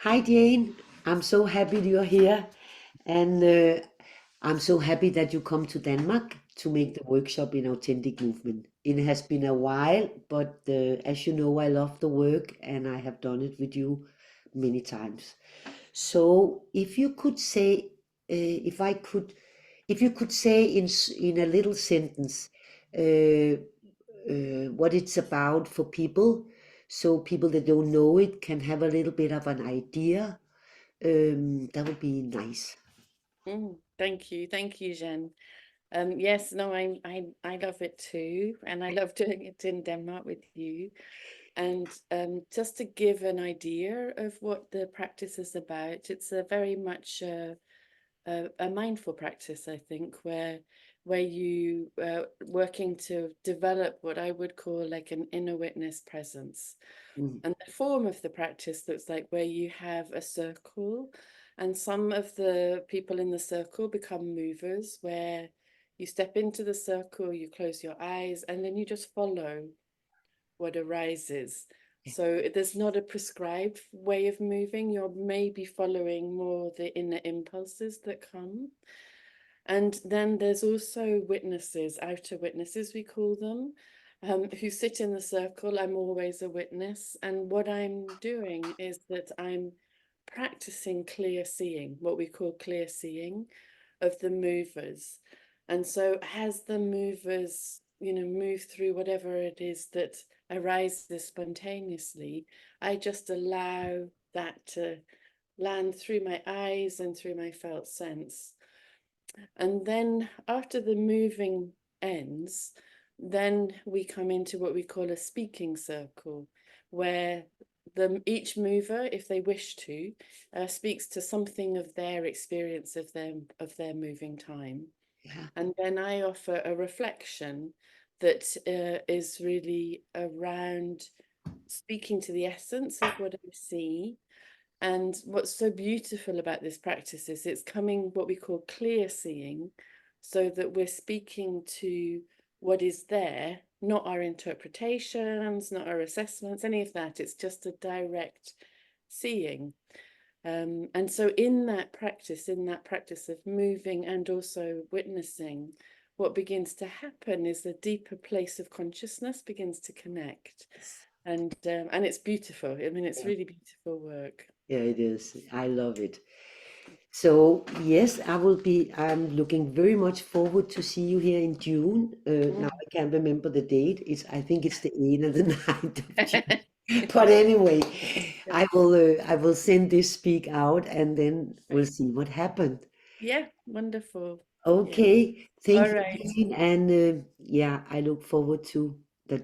Hi, Jane. I'm so happy you're here, and I'm so happy that you come to Denmark to make the workshop in authentic movement. It has been a while, but as you know, I love the work, and I have done it with you many times. So, if you could say, if you could say in a little sentence, uh, what it's about for people, so people that don't know it can have a little bit of an idea. That would be nice. Thank you, Jeanne. Yes, no, I love it too, and I love doing it in Denmark with you. And just to give an idea of what the practice is about, it's a very much a mindful practice, I think, where you working to develop what I would call like an inner witness presence. Mm. And the form of the practice looks like where you have a circle, and some of the people in the circle become movers, where you step into the circle, you close your eyes, and then you just follow what arises. So there's not a prescribed way of moving. You're maybe following more the inner impulses that come. And then there's also witnesses, outer witnesses, we call them, who sit in the circle. I'm always a witness. And what I'm doing is that I'm practicing clear seeing, what we call clear seeing of the movers. And so as the movers, move through whatever it is that arises spontaneously, I just allow that to land through my eyes and through my felt sense. And then after the moving ends, then we come into what we call a speaking circle, where each mover, if they wish to, speaks to something of their experience of their moving time. Yeah. And then I offer a reflection that is really around speaking to the essence of what I see. And what's so beautiful about this practice is it's coming what we call clear seeing, so that we're speaking to what is there, not our interpretations, not our assessments, any of that. It's just a direct seeing. And so in that practice of moving and also witnessing, what begins to happen is a deeper place of consciousness begins to connect. And it's beautiful. I mean, it's Yeah, really beautiful work. yeah, it is. I love it. So yes, I'm looking very much forward to see you here in June. Now Mm. I can't remember the date. I think it's the 8th and the 9th of June. But anyway, I will send this speak out and then we'll Great. see what happened. Yeah, wonderful. Yeah. Okay, thank All you, right. Jean, and yeah, I look forward to that you